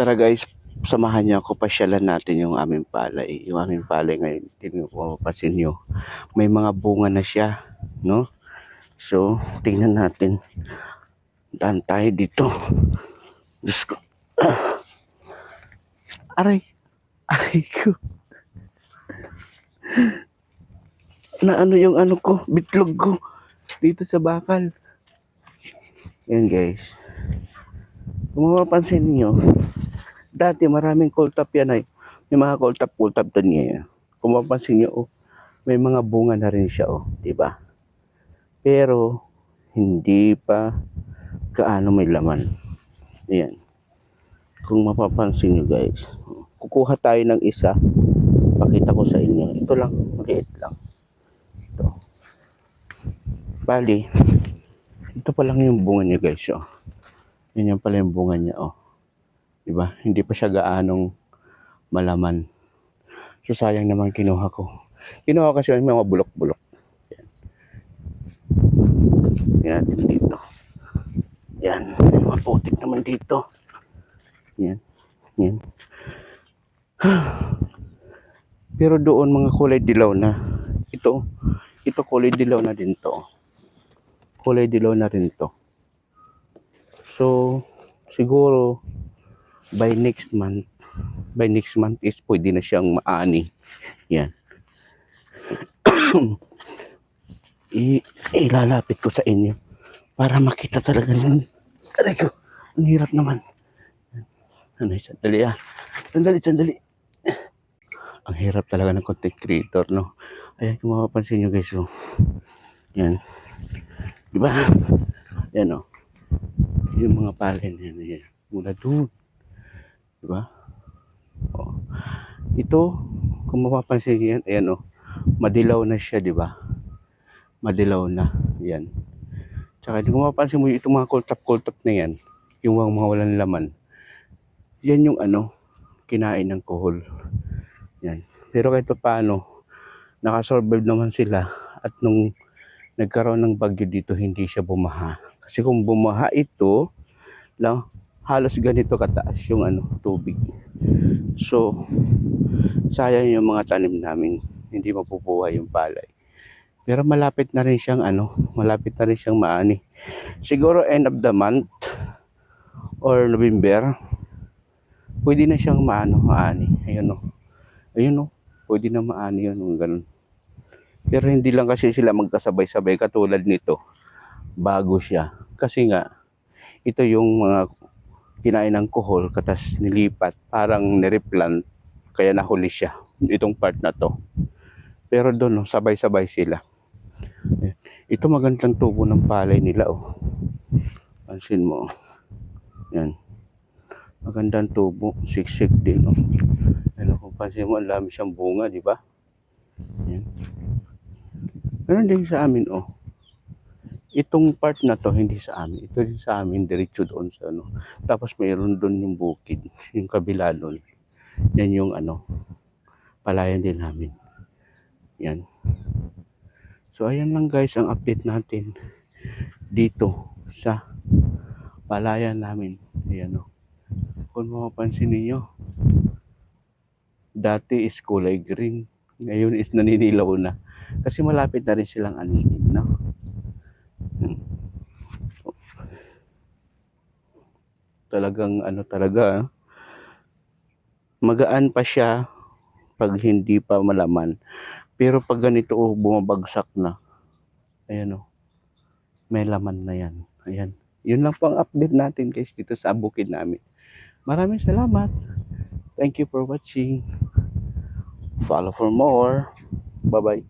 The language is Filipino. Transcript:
Tara guys, samahan niyo ako, pasyalan natin yung aming palay. Yung aming palay ngayon, tingnan ko, mapapansin nyo, may mga bunga na siya, no? So, tingnan natin. Daan tayo dito. Diyos ko. Aray, aray ko. Na ano yung ano ko, bitlog ko. Dito sa bakal. Yan guys. Kung mapapansin niyo, dati maraming kultap yan ay. May mga kultap doon niya. Kung mapapansin niyo, oh, may mga bunga na rin siya, oh, di ba? Pero hindi pa gaano may laman. Ayan. Kung mapapansin niyo guys, kukuha tayo ng isa. Pakita ko sa inyo. Ito lang, maliit lang. Ito. Bali, ito pa lang yung bunga niya guys, oh. Yan pala yung bunga niya, oh. Diba? Hindi pa siya gaanong malaman. So sayang naman kinuha ko. Kinuha kasi yung mga bulok-bulok. Yan. Yan natin dito. Yan. May mga putik naman dito. Yan. Yan. Pero doon mga kulay dilaw na. Ito kulay dilaw na din to. Kulay dilaw na rin to. So, siguro by next month is pwede na siyang maani. Yan. Ilalapit ko sa inyo para makita talaga nun. Aray ko, ang hirap naman. Ano, sandali ah. Sandali. Ang hirap talaga ng content creator, no? Ayan, kung mapapansin nyo guys, oh. Yan. Diba? Yan, oh. Yung mga palen, yan. Mula doon. Diba? Oh. Ito, kung mapapansin nyo yan, ayan, oh. Madilaw na siya, diba? Madilaw na. Yan. Tsaka, kung mapapansin mo, itong mga kultap na yan, yung mga walang laman, yan yung ano, kinain ng kuhol. Yan. Pero kahit pa paano, nakasurvive naman sila at nung nagkaroon ng bagyo dito, hindi siya bumaha. Kasi kung bumaha ito, lang, halos ganito kataas yung ano, tubig. So, sayang yung mga tanim namin, hindi mapupuhay yung palay. Pero malapit na rin siyang maani. Siguro end of the month or November, pwede na siyang maani. Ayun o, pwede na maani yun, ganun. Pero hindi lang kasi sila magkasabay-sabay katulad nito, bago siya. Kasi nga, ito yung mga kinain ng kuhol, katas nilipat, parang nireplant, kaya nahuli siya, itong part na to. Pero doon, sabay-sabay sila. Ito magandang tubo ng palay nila, oh. Pansin mo, yan. Magandang tubo, siksik din, oh. Ano, kung pansin mo, ang dami siyang bunga, di ba? Yan. Ganun din sa amin, oh. Itong part na to, hindi sa amin. Ito din sa amin, diretso doon sa ano. Tapos mayroon doon yung bukid, yung kabila doon. Yan yung ano, palayan din namin. Yan. So, ayan lang guys, ang update natin dito sa palayan namin. Ayan, oh. Kung mapapansin niyo, dati is kulay green, ngayon is naninilaw na. Kasi malapit na rin silang anihin, no? Talagang ano talaga, magaan pa siya pag hindi pa malaman. Pero pag ganito, oh, bumabagsak na. Ayan, oh. May laman na yan. Ayan. Yun lang po ang update natin guys dito sa bukid namin. Maraming salamat. Thank you for watching. Follow for more. Bye-bye.